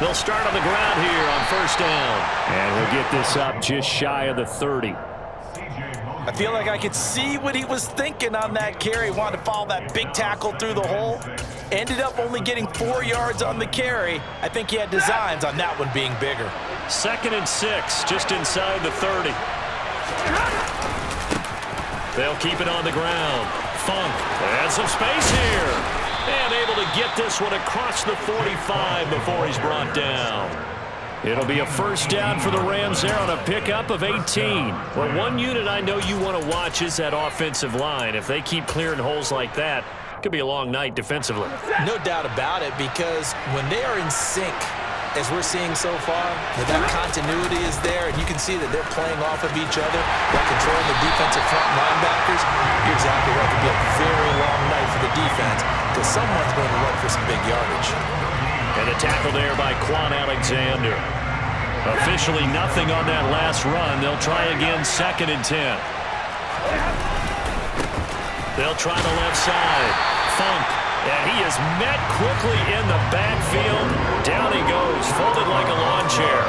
He'll start on the ground here on first down. And he'll get this up just shy of the 30. I feel like I could see what he was thinking on that carry. Wanted to follow that big tackle through the hole. Ended up only getting 4 yards on the carry. I think he had designs on that one being bigger. 2nd and 6, just inside the 30. They'll keep it on the ground. Funk has some space here. And able to get this one across the 45 before he's brought down. It'll be a first down for the Rams there on a pickup of 18. Well, one unit I know you want to watch is that offensive line. If they keep clearing holes like that, it could be a long night defensively. No doubt about it, because when they are in sync, as we're seeing so far, that continuity is there, and you can see that they're playing off of each other while controlling the defensive front linebackers. You're exactly right. It could be a very long night for the defense because someone's going to run for some big yardage. And a tackle there by Quan Alexander. Officially nothing on that last run. They'll try again 2nd and 10. They'll try the left side. Funk. And he is met quickly in the backfield. Down he goes, folded like a lawn chair.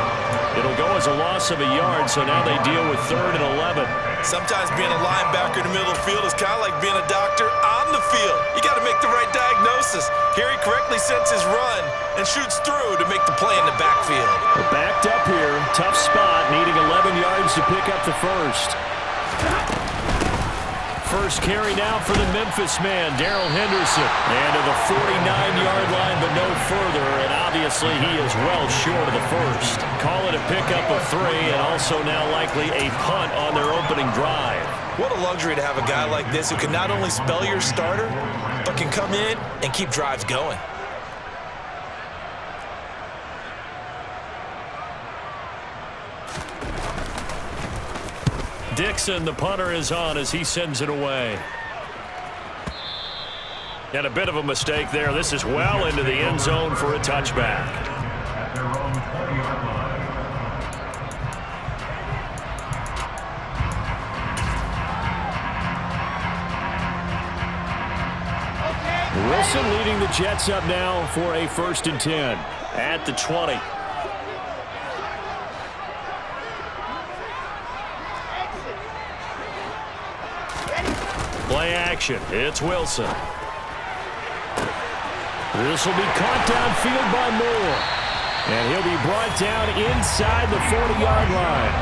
It'll go as a loss of a yard, so now they deal with 3rd and 11. Sometimes being a linebacker in the middle of the field is kind of like being a doctor on the field. You got to make the right diagnosis. Here he correctly sets his run and shoots through to make the play in the backfield. We're backed up here. Tough spot, needing 11 yards to pick up the first. First carry now for the Memphis man, Darrell Henderson. And to the 49-yard line, but no further. And obviously he is well short of the first. Call it a pickup of 3, and also now likely a punt on their opening drive. What a luxury to have a guy like this who can not only spell your starter, but can come in and keep drives going. Dixon, the punter, is on as he sends it away. And a bit of a mistake there. This is well into the end zone for a touchback. Wilson leading the Jets up now for a 1st and 10 at the 20. Play action. It's Wilson. This will be caught downfield by Moore. And he'll be brought down inside the 40-yard line.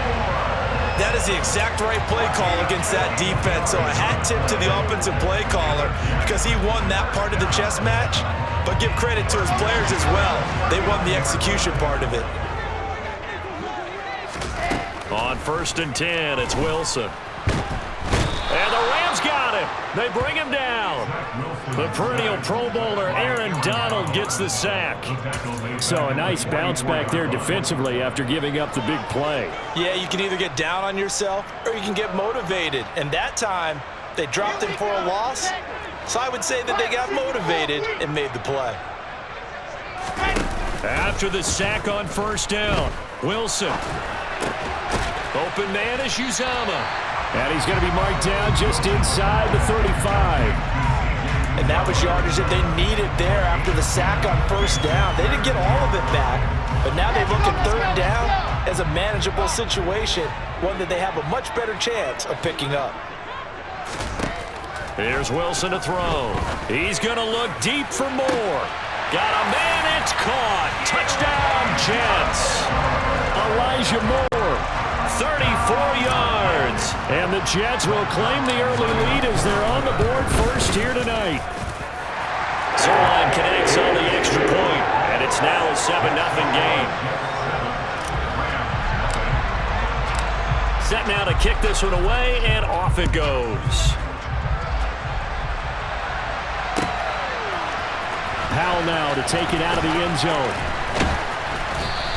That is the exact right play call against that defense. So a hat tip to the offensive play caller because he won that part of the chess match. But give credit to his players as well. They won the execution part of it. On 1st and 10, it's Wilson. And the Rams got him. They bring him down. The perennial Pro Bowler Aaron Donald gets the sack. So a nice bounce back there defensively after giving up the big play. Yeah, you can either get down on yourself or you can get motivated. And that time, they dropped him for a loss. So I would say that they got motivated and made the play. After the sack on 1st down, Wilson. Open man is Uzomah. And he's going to be marked down just inside the 35. And that was yardage that they needed there after the sack on 1st down. They didn't get all of it back, but now they look at 3rd down as a manageable situation, one that they have a much better chance of picking up. Here's Wilson to throw. He's going to look deep for more. Got a man, it's caught. Touchdown, Jets. Elijah Moore. 34 yards. And the Jets will claim the early lead as they're on the board first here tonight. Zerline connects on the extra point, and it's now a 7-0 game. Set now to kick this one away, and off it goes. Powell now to take it out of the end zone.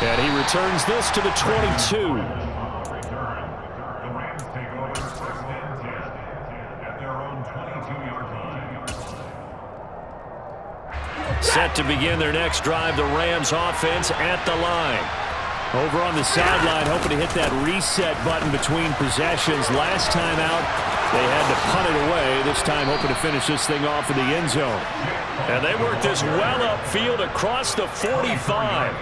And he returns this to the 22. Set to begin their next drive, the Rams offense at the line. Over on the sideline, hoping to hit that reset button between possessions. Last time out, they had to punt it away. This time, hoping to finish this thing off in the end zone. And they work this well upfield across the 45.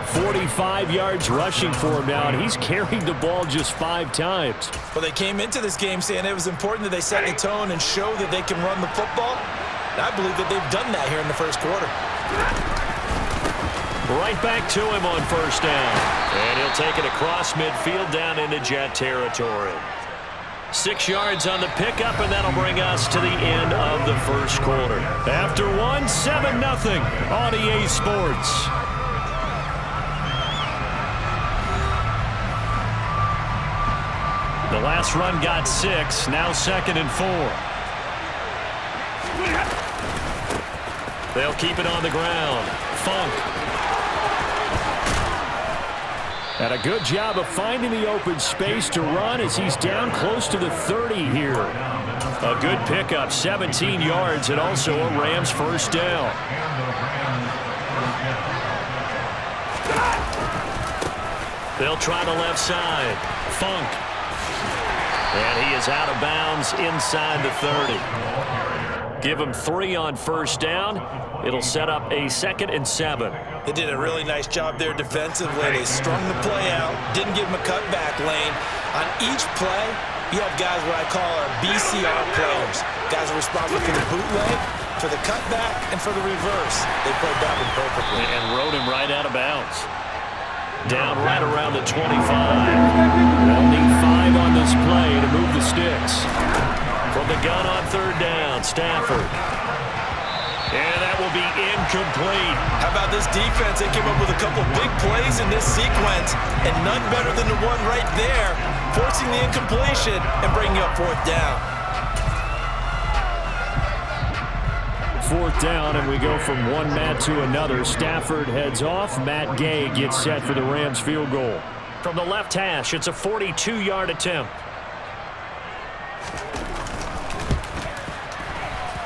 45 yards rushing for him now, and he's carried the ball just 5 times. Well, they came into this game saying it was important that they set the tone and show that they can run the football. And I believe that they've done that here in the first quarter. Right back to him on first down. And he'll take it across midfield down into Jet territory. 6 yards on the pickup, and that'll bring us to the end of the first quarter. After 7-0 on EA Sports. The last run got 6, now 2nd and 4. They'll keep it on the ground. Funk. And a good job of finding the open space to run as he's down close to the 30 here. A good pickup, 17 yards, and also a Rams first down. They'll try the left side. Funk. And he is out of bounds inside the 30. Give him 3 on first down. It'll set up a 2nd and 7. They did a really nice job there defensively. They strung the play out, didn't give him a cutback lane. On each play, you have guys what I call our BCR players. Guys are responsible for the bootleg, for the cutback, and for the reverse. They played that one perfectly. And rode him right out of bounds. Down right around the 25. They'll need 5 on this play to move the sticks. From the gun on third down, Stafford. And that will be incomplete. How about this defense? They came up with a couple big plays in this sequence, and none better than the one right there, forcing the incompletion and bringing up 4th down. 4th down, and we go from one mat to another. Stafford heads off. Matt Gay gets set for the Rams field goal. From the left hash, it's a 42-yard attempt.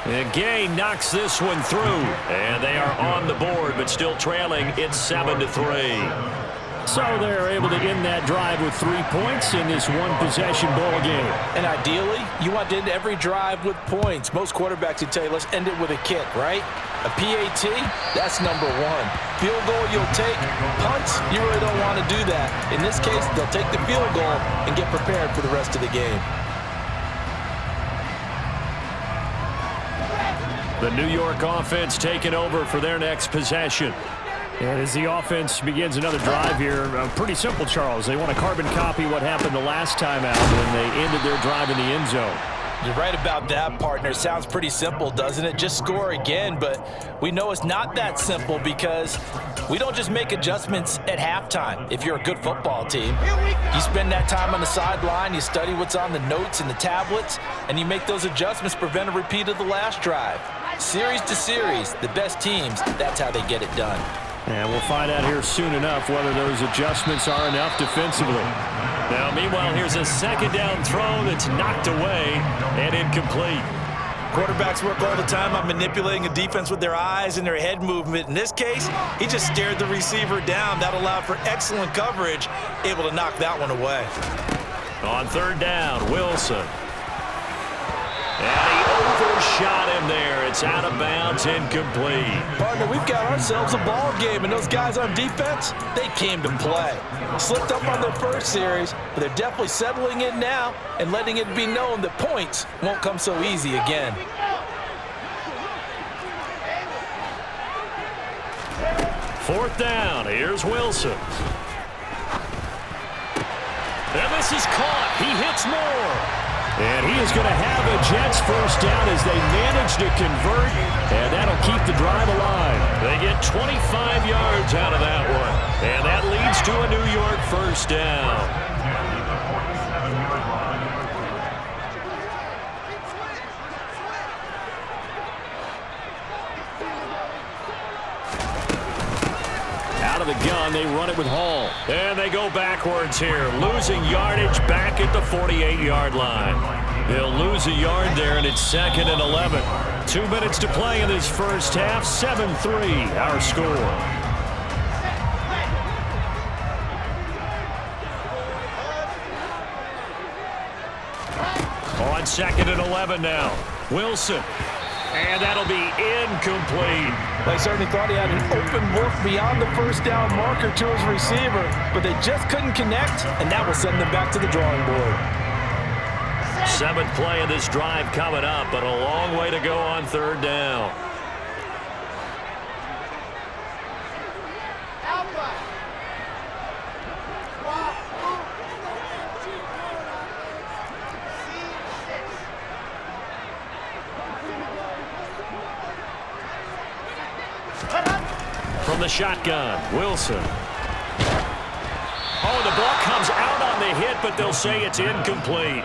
And Gay knocks this one through. And they are on the board, but still trailing. It's 7-3. So they're able to end that drive with 3 points in this one-possession ball game. And ideally, you want to end every drive with points. Most quarterbacks would tell you, let's end it with a kick, right? A PAT, that's number 1. Field goal you'll take. Punts, you really don't want to do that. In this case, they'll take the field goal and get prepared for the rest of the game. The New York offense taking over for their next possession. And as the offense begins another drive here, pretty simple, Charles. They want to carbon copy what happened the last time out when they ended their drive in the end zone. You're right about that, partner. Sounds pretty simple, doesn't it? Just score again, but we know it's not that simple because we don't just make adjustments at halftime. If you're a good football team, you spend that time on the sideline, you study what's on the notes and the tablets, and you make those adjustments, prevent a repeat of the last drive. Series to series, the best teams, that's how they get it done. And we'll find out here soon enough whether those adjustments are enough defensively. Now, meanwhile, here's a 2nd down throw that's knocked away and incomplete. Quarterbacks work all the time on manipulating a defense with their eyes and their head movement. In this case, he just stared the receiver down. That allowed for excellent coverage, able to knock that one away. On 3rd down, Wilson. And he overshot him there. It's out of bounds, incomplete. Partner, we've got ourselves a ball game, and those guys on defense, they came to play. Slipped up on their first series, but they're definitely settling in now and letting it be known that points won't come so easy again. Fourth down, here's Wilson. And this is caught. He hits more. And he is going to have a Jets first down as they manage to convert, and that'll keep the drive alive. They get 25 yards out of that one, and that leads to a New York first down. Out of the gun, they run it with Hall. And they go backwards here, losing yardage back at the 48-yard line. They'll lose a yard there, and it's 2nd and 11. 2 minutes to play in this first half, 7-3, our score. On 2nd and 11 now, Wilson. And that'll be incomplete. They certainly thought he had an open look beyond the first down marker to his receiver, but they just couldn't connect, and that will send them back to the drawing board. 7th play of this drive coming up, but a long way to go on 3rd down. From the shotgun, Wilson. Oh, the ball comes out on the hit, but they'll say it's incomplete.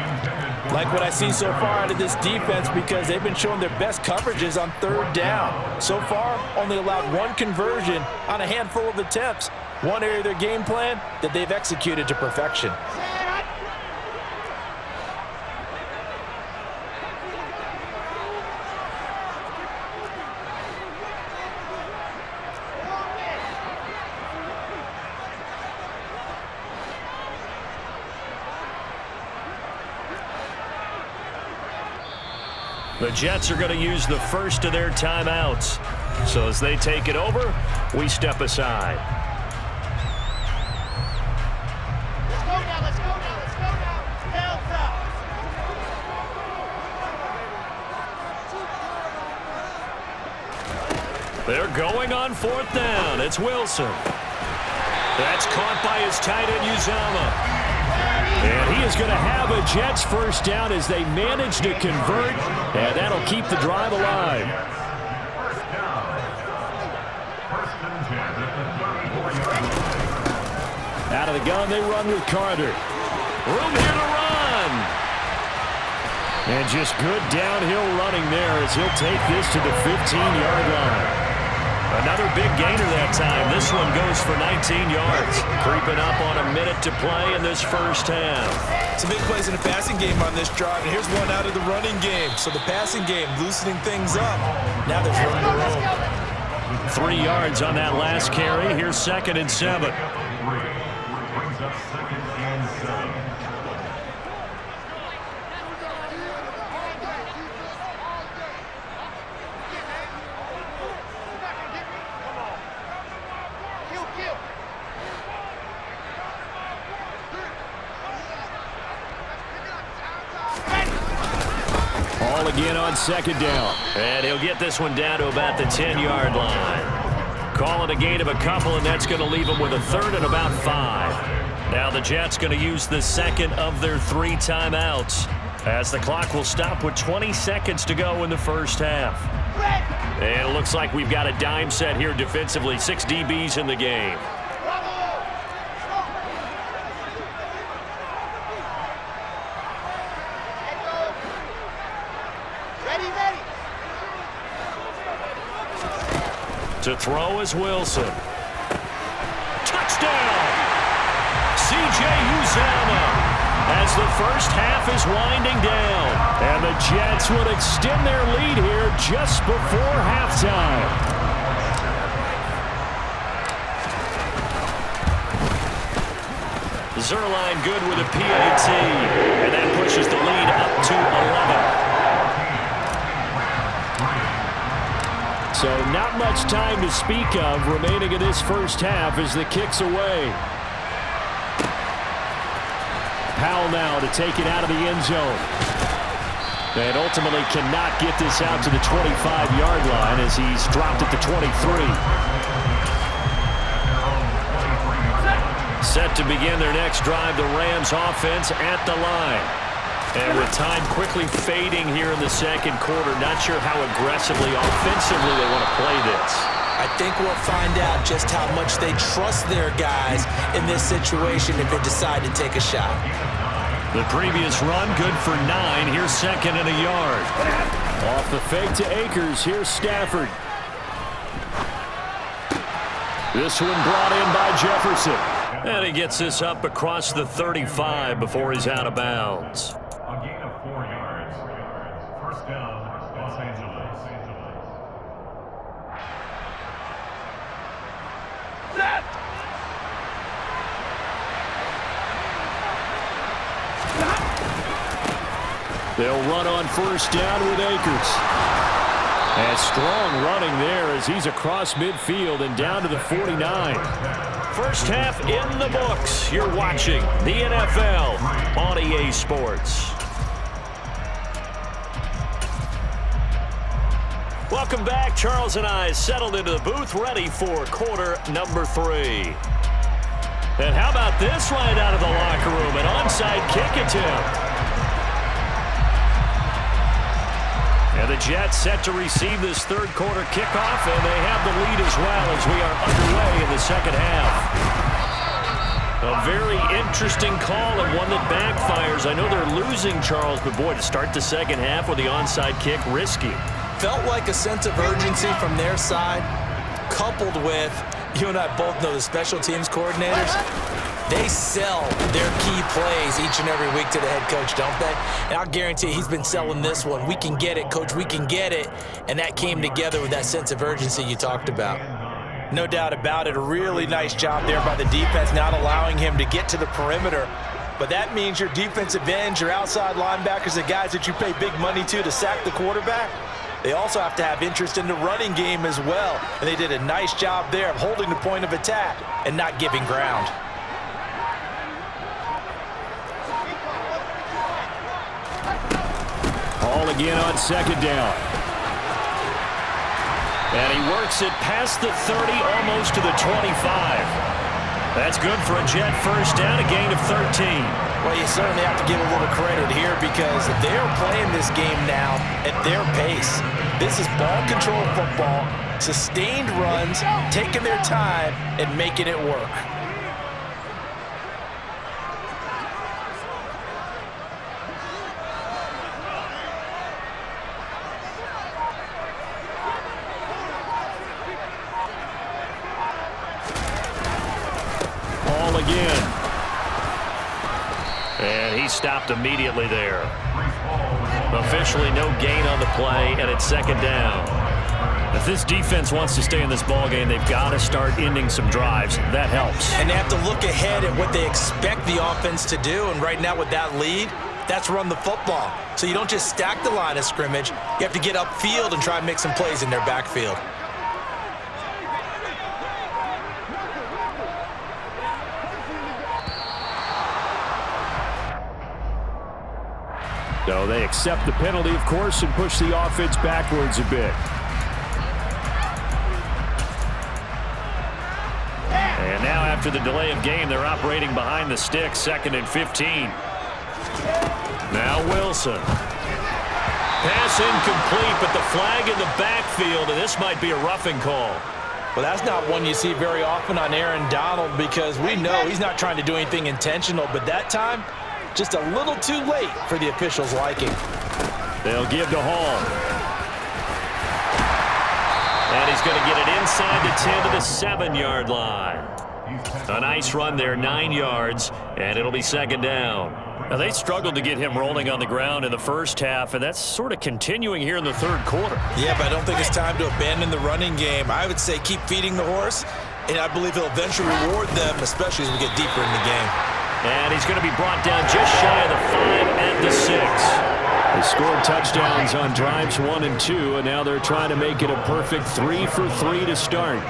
Like what I see so far out of this defense, because they've been showing their best coverages on 3rd down. So far, only allowed 1 conversion on a handful of attempts. One area of their game plan that they've executed to perfection. The Jets are going to use the first of their timeouts. So as they take it over, we step aside. Let's go now, let's go now, let's go now. Hands up. They're going on 4th down. It's Wilson. That's caught by his tight end, Uzama. And he is going to have a Jets first down as they manage to convert, and that'll keep the drive alive. Out of the gun, they run with Carter. Room here to run. And just good downhill running there as he'll take this to the 15-yard line. Another big gainer that time. This one goes for 19 yards. Creeping up on a minute to play in this first half. Some big plays in the passing game on this drive, and here's one out of the running game. So the passing game loosening things up. Now there's room to roam. 3 yards on that last carry. Here's 2nd and 7. Ball again on 2nd down. And he'll get this one down to about the 10-yard line. Call it a gain of a couple, and that's going to leave him with a 3rd and about 5. Now the Jets going to use the 2nd of their 3 timeouts, as the clock will stop with 20 seconds to go in the first half. And it looks like we've got a dime set here defensively. 6 DBs in the game. To throw is Wilson. Touchdown! C.J. Uzama as the first half is winding down. And the Jets would extend their lead here just before halftime. Zerline good with a PAT. And that pushes the lead up to 11. So not much time to speak of remaining in this first half as the kick's away. Powell now to take it out of the end zone. And ultimately cannot get this out to the 25-yard line as he's dropped at the 23. Set to begin their next drive, the Rams offense at the line. And with time quickly fading here in the second quarter, not sure how aggressively, offensively they want to play this. I think we'll find out just how much they trust their guys in this situation if they decide to take a shot. The previous run, good for 9. Here's 2nd and a yard. Off the fake to Akers. Here's Stafford. This one brought in by Jefferson. And he gets this up across the 35 before he's out of bounds. A gain of 4 yards. First down, Los Angeles. They'll run on first down with Akers. And strong running there as he's across midfield and down to the 49. First half in the books. You're watching the NFL on EA Sports. Welcome back. Charles and I settled into the booth, ready for quarter number 3. And how about this right out of the locker room? An onside kick attempt. And the Jets set to receive this third quarter kickoff, and they have the lead as well as we are underway in the second half. A very interesting call and one that backfires. I know they're losing, Charles, but boy, to start the second half with the onside kick, risky. Felt like a sense of urgency from their side, coupled with, you and I both know the special teams coordinators, they sell their key plays each and every week to the head coach, don't they? And I'll guarantee you he's been selling this one. We can get it, coach, we can get it. And that came together with that sense of urgency you talked about. No doubt about it. A really nice job there by the defense, not allowing him to get to the perimeter. But that means your defensive ends, your outside linebackers, the guys that you pay big money to sack the quarterback, they also have to have interest in the running game as well. And they did a nice job there of holding the point of attack and not giving ground. Ball again on second down. And he works it past the 30, almost to the 25. That's good for a Jet first down, a gain of 13. Well, you certainly have to give a little credit here because they're playing this game now at their pace. This is ball control football, sustained runs, taking their time and making it work. Ball again. And he stopped immediately there. Officially no gain on the play, and it's second down. If this defense wants to stay in this ballgame, they've got to start ending some drives. That helps. And they have to look ahead at what they expect the offense to do. And right now with that lead, that's run the football. So you don't just stack the line of scrimmage. You have to get upfield and try and make some plays in their backfield. So they accept the penalty, of course, and push the offense backwards a bit. And now after the delay of game, they're operating behind the sticks, 2nd and 15. Now Wilson. Pass incomplete, but the flag in the backfield, and this might be a roughing call. Well, that's not one you see very often on Aaron Donald because we know he's not trying to do anything intentional, but that time, just a little too late for the officials' liking. They'll give to Hall. And he's going to get it inside the 10 to the 7-yard line. A nice run there, 9 yards, and it'll be second down. Now, they struggled to get him rolling on the ground in the first half, and that's sort of continuing here in the third quarter. Yeah, but I don't think it's time to abandon the running game. I would say keep feeding the horse, and I believe he'll eventually reward them, especially as we get deeper in the game. And he's going to be brought down just shy of the 5 and the 6. They scored touchdowns on drives 1 and 2, and now they're trying to make it a perfect 3 for 3 to start.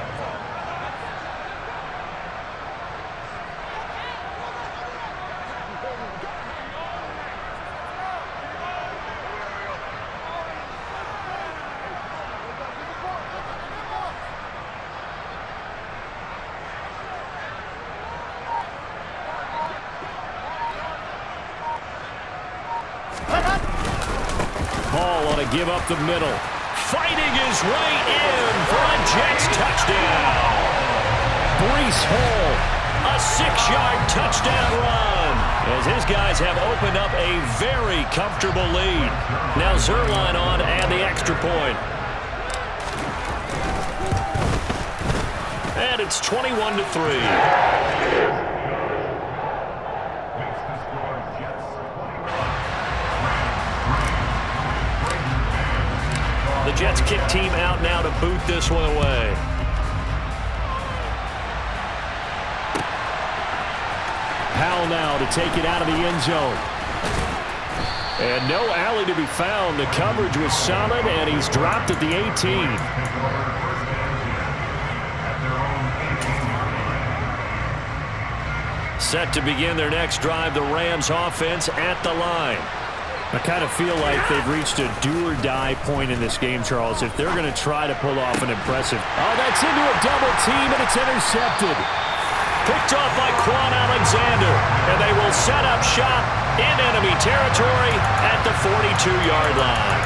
Hall on a give up the middle. Fighting his way in for a Jets touchdown. Breece Hall, a 6-yard touchdown run. As his guys have opened up a very comfortable lead. Now Zerline on and the extra point. And it's 21-3. The Jets kick team out now to boot this one away. Powell now to take it out of the end zone. And no alley to be found. The coverage was solid, and he's dropped at the 18. Set to begin their next drive, the Rams offense at the line. I kind of feel like they've reached a do-or-die point in this game, Charles, if they're going to try to pull off an impressive... Oh, that's into a double team, and it's intercepted. Picked off by Quan Alexander, and they will set up shop in enemy territory at the 42-yard line.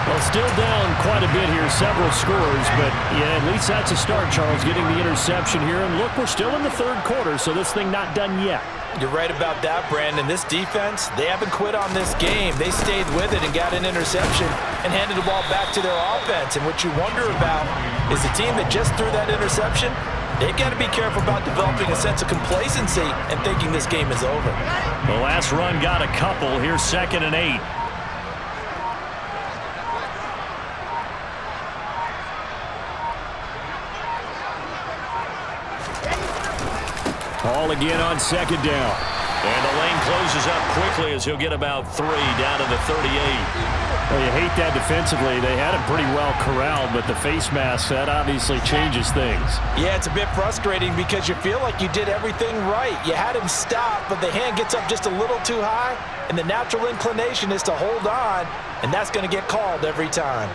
Well, still down quite a bit here, several scores, but yeah, at least that's a start, Charles, getting the interception here. And look, we're still in the third quarter, so this thing not done yet. You're right about that, Brandon. This defense, they haven't quit on this game. They stayed with it and got an interception and handed the ball back to their offense. And what you wonder about is the team that just threw that interception, they've got to be careful about developing a sense of complacency and thinking this game is over. The last run got a couple. Here's 2nd and 8. Ball again on 2nd down. And the lane closes up quickly as he'll get about 3 down to the 38. Well, you hate that defensively. They had him pretty well corralled, but the face mask, that obviously changes things. Yeah, it's a bit frustrating because you feel like you did everything right. You had him stop, but the hand gets up just a little too high, and the natural inclination is to hold on, and that's going to get called every time.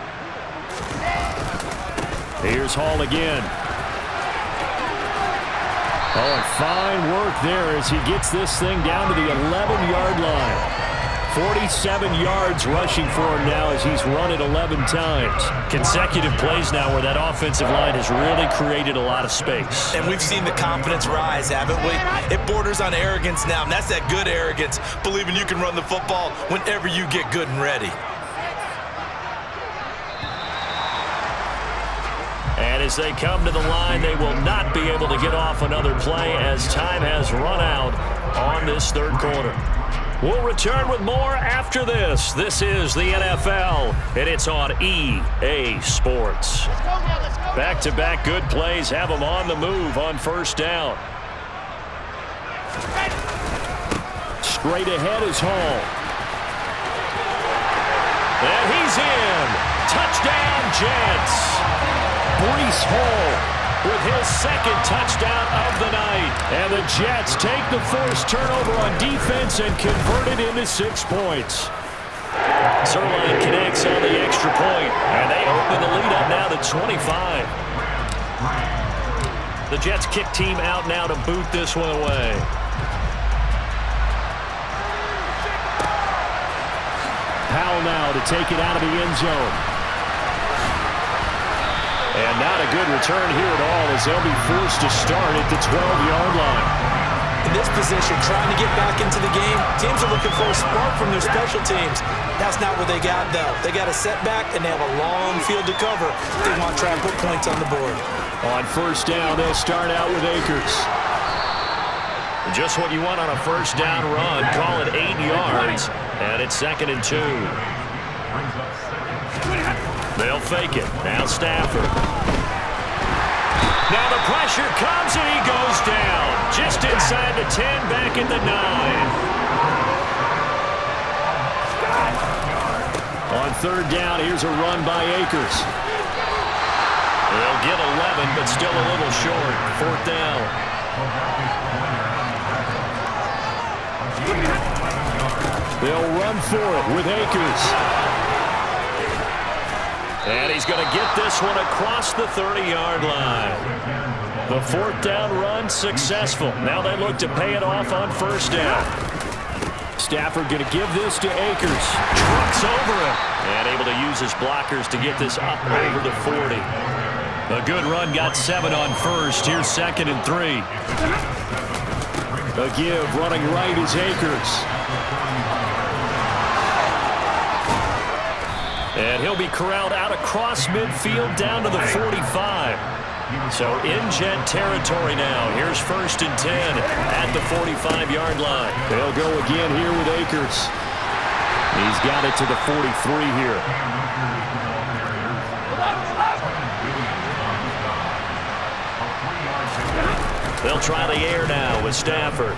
Here's Hall again. Oh, and fine work there as he gets this thing down to the 11-yard line. 47 yards rushing for him now as he's run it 11 times. Consecutive plays now where that offensive line has really created a lot of space. And we've seen the confidence rise, haven't we? It borders on arrogance now, and that's that good arrogance, believing you can run the football whenever you get good and ready. And as they come to the line, they will not be able to get off another play as time has run out on this third quarter. We'll return with more after this. This is the NFL, and it's on EA Sports. Back-to-back good plays have them on the move on 1st down. Straight ahead is Hall. And he's in. Touchdown, Jets. Breece Hall with his 2nd touchdown of the night. And the Jets take the forced turnover on defense and convert it into 6 points. Zerline connects on the extra point, and they open the lead up now to 25. The Jets kick team out now to boot this one away. Powell now to take it out of the end zone. And not a good return here at all as they'll be forced to start at the 12-yard line. In this position, trying to get back into the game, teams are looking for a spark from their special teams. That's not what they got, though. They got a setback, and they have a long field to cover. They want to try and put points on the board. On 1st down, they'll start out with Akers. Just what you want on a 1st down run. Call it 8 yards, and it's 2nd and 2. They'll fake it. Now Stafford. Now the pressure comes, and he goes down. Just inside the 10, back at the 9. On 3rd down, here's a run by Akers. They'll get 11, but still a little short. 4th down. They'll run for it with Akers. And he's going to get this one across the 30-yard line. The 4th down run successful. Now they look to pay it off on 1st down. Stafford going to give this to Akers. Trucks over him. And able to use his blockers to get this up over the 40. A good run got 7 on 1st. Here's 2nd and 3. A give running right is Akers. And he'll be corralled out across midfield down to the 45. So in Jet territory now. Here's 1st and 10 at the 45-yard line. They'll go again here with Akers. He's got it to the 43 here. They'll try the air now with Stafford.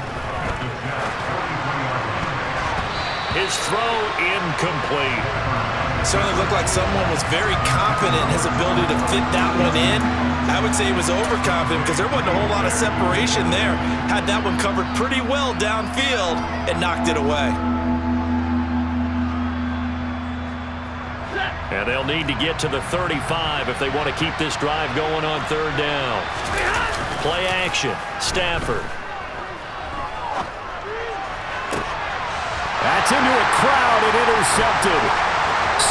His throw incomplete. Certainly looked like someone was very confident in his ability to fit that one in. I would say he was overconfident because there wasn't a whole lot of separation there. Had that one covered pretty well downfield and knocked it away. And they'll need to get to the 35 if they want to keep this drive going on third down. Play action. Stafford. That's into a crowd and intercepted.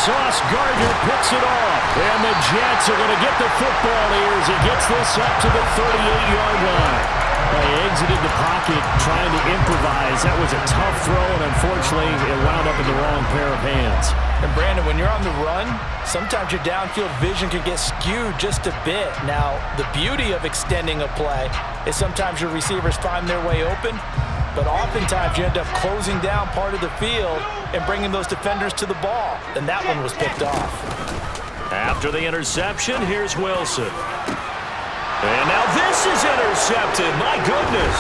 Sauce Gardner picks it off. And the Jets are going to get the football here as he gets this up to the 38-yard line. They exited the pocket trying to improvise. That was a tough throw, and unfortunately, it wound up in the wrong pair of hands. And Brandon, when you're on the run, sometimes your downfield vision can get skewed just a bit. Now, the beauty of extending a play is sometimes your receivers find their way open, but oftentimes you end up closing down part of the field and bringing those defenders to the ball. And that one was picked off. After the interception, here's Wilson. And now this is intercepted. My goodness.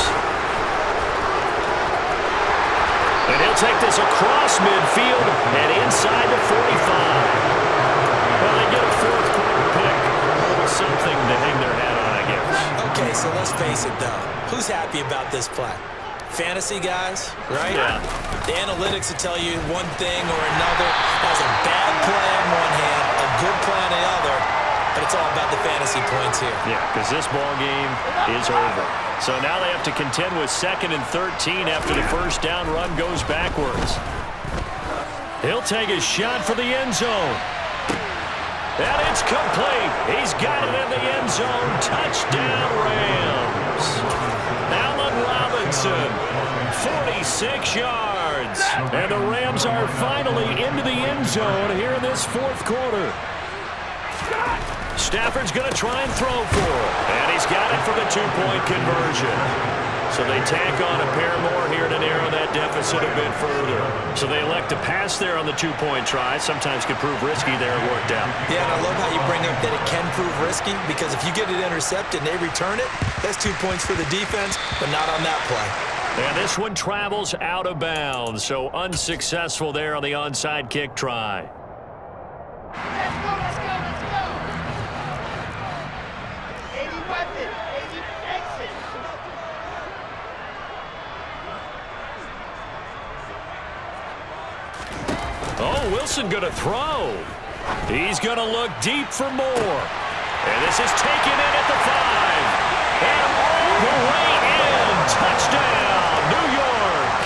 And he'll take this across midfield and inside the 45. Well, they get a fourth quarter pick. A little something to hang their hat on, I guess. Okay, so let's face it, though. Who's happy about this play? Fantasy guys, right? Yeah. The analytics will tell you one thing or another. That's a bad play on one hand, a good play on the other, but it's all about the fantasy points here. Yeah, because this ball game is over. So now they have to contend with 2nd and 13 after the first down run goes backwards. He'll take a shot for the end zone. And it's complete. He's got it in the end zone. Touchdown, Rams. Allen Robinson, 46 yards. And the Rams are finally into the end zone here in this fourth quarter. Stafford's going to try and throw for it. And he's got it for the two-point conversion. So they tack on a pair more here to narrow that deficit a bit further. So they elect to pass there on the two-point try. Sometimes can prove risky there. It worked out. Yeah, and I love how you bring up that it can prove risky, because if you get it intercepted and they return it, that's 2 points for the defense, but not on that play. And this one travels out of bounds. So unsuccessful there on the onside kick try. Let's go, let's go, let's go. 80 weapon, 80 exit. Oh, Wilson going to throw. He's going to look deep for more. And this is taken in at the 5. And all the way in. Touchdown, New York.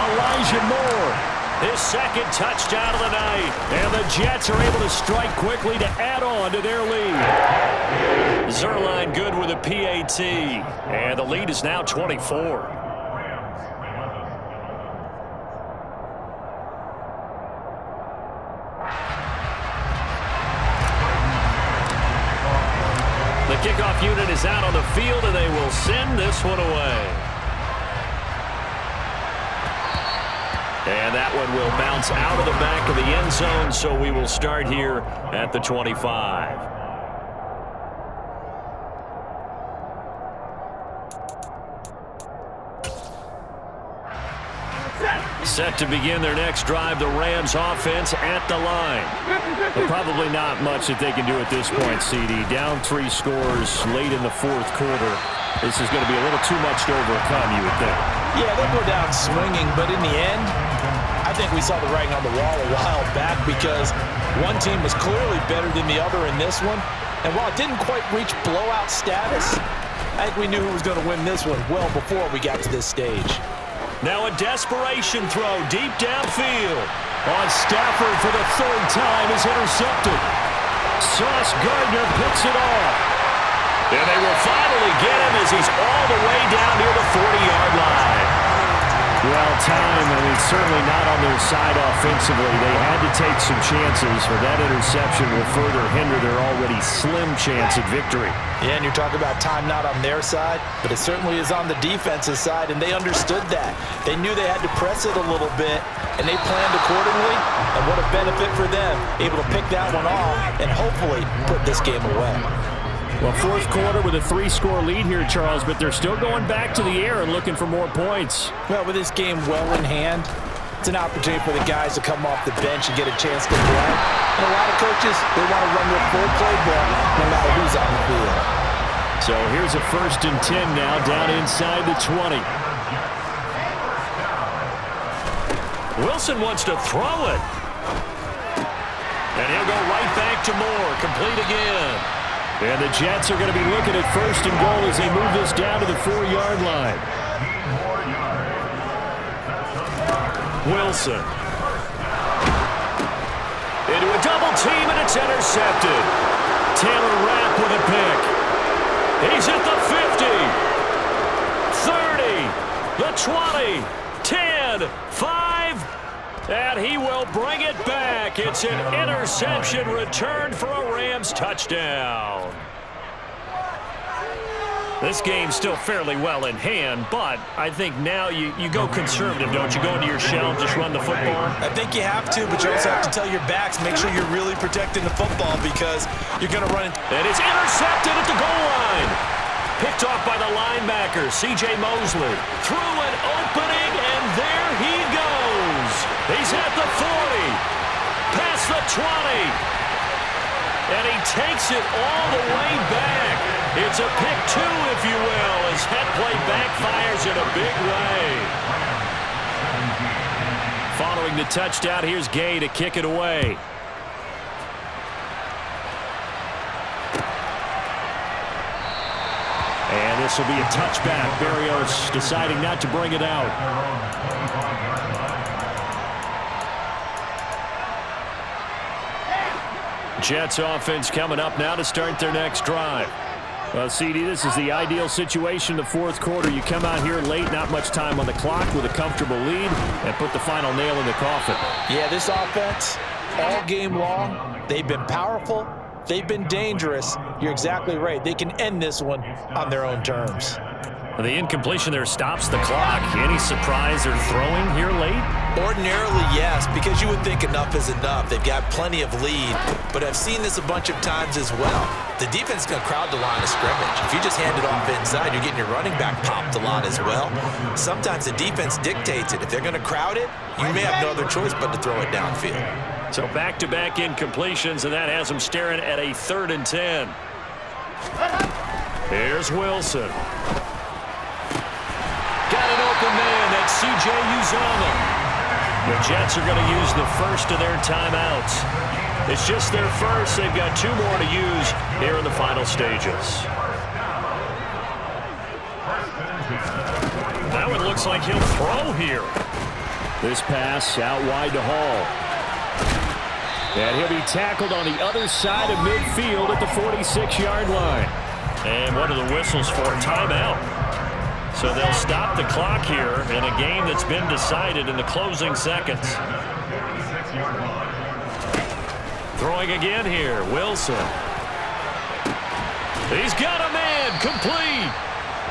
Elijah Moore, his second touchdown of the night. And the Jets are able to strike quickly to add on to their lead. Zerline good with a PAT. And the lead is now 24. The kickoff unit is out on the field, and they will send this one away. And that one will bounce out of the back of the end zone, so we will start here at the 25. Set to begin their next drive, the Rams offense at the line. But probably not much that they can do at this point, CD. Down 3 scores late in the fourth quarter. This is going to be a little too much to overcome, you would think. Yeah, they'll go down swinging, but in the end, I think we saw the writing on the wall a while back, because one team was clearly better than the other in this one. And while it didn't quite reach blowout status, I think we knew who was going to win this one well before we got to this stage. Now a desperation throw deep downfield. On Stafford for the third time is intercepted. Sauce Gardner picks it off. And they will finally get him as he's all the way down near the 40-yard line. Well, time, certainly not on their side offensively. They had to take some chances, but that interception will further hinder their already slim chance at victory. Yeah, and you're talking about time not on their side, but it certainly is on the defensive side, and they understood that. They knew they had to press it a little bit, and they planned accordingly, and what a benefit for them, able to pick that one off and hopefully put this game away. Well, fourth quarter with a 3-score lead here, Charles, but they're still going back to the air and looking for more points. Well, with this game well in hand, It's an opportunity for the guys to come off the bench and get a chance to play. And a lot of coaches, they want to run their full playbook no matter who's on the field. So here's a 1st and 10 now, down inside the 20. Wilson wants to throw it. And he'll go right back to Moore. Complete again. And the Jets are going to be looking at 1st and goal as they move this down to the 4-yard line. Wilson. Into a double team, and it's intercepted. Taylor Rapp with a pick. He's at the 50. 30. The 20. 10. 5. And he will bring it back. It's an interception returned for a Rams touchdown. This game's still fairly well in hand, but I think now you go conservative, don't you? Go into your shell and just run the football? I think you have to, but you also have to tell your backs, make sure you're really protecting the football because you're going to run it. And it's intercepted at the goal line. Picked off by the linebacker, C.J. Mosley. Through an opening, and there he goes. He's at the 40. Past the 20. And he takes it all the way back. It's a pick 2, if you will, as head play backfires in a big way. Following the touchdown, here's Gay to kick it away. And this will be a touchback. Berrios deciding not to bring it out. Jets offense coming up now to start their next drive. Well, CD, this is the ideal situation in the 4th quarter. You come out here late, not much time on the clock with a comfortable lead, and put the final nail in the coffin. Yeah, this offense, all game long, they've been powerful, they've been dangerous. You're exactly right. They can end this one on their own terms. The incompletion there stops the clock. Any surprise or throwing here late? Ordinarily, yes, because you would think enough is enough. They've got plenty of lead, but I've seen this a bunch of times as well. The defense is going to crowd the line of scrimmage. If you just hand it off inside, you're getting your running back popped a lot as well. Sometimes the defense dictates it. If they're going to crowd it, you may have no other choice but to throw it downfield. So back-to-back incompletions, and that has them staring at a 3rd and 10. Here's Wilson. Got an open man. That's C.J. Uzomah. The Jets are going to use the first of their timeouts. It's just their first. They've got 2 more to use here in the final stages. That one looks like he'll throw here. This pass out wide to Hall. And he'll be tackled on the other side of midfield at the 46-yard line. And what are the whistles for? Timeout. So they'll stop the clock here in a game that's been decided in the closing seconds. Throwing again here, Wilson. He's got a man, complete.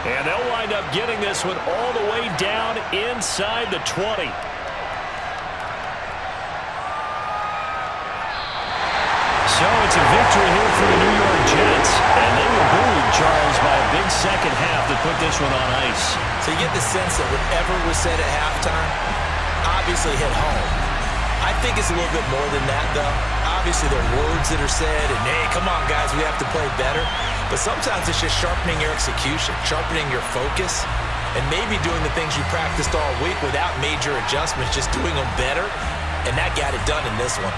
And they'll wind up getting this one all the way down inside the 20. So it's a victory here for the New York Jets. And they were buoyed, Charles, by a big second half that put this one on ice. So you get the sense that whatever was said at halftime obviously hit home. I think it's a little bit more than that, though. Obviously, there are words that are said, and, hey, come on, guys, we have to play better. But sometimes it's just sharpening your execution, sharpening your focus, and maybe doing the things you practiced all week without major adjustments, just doing them better, and that got it done in this one.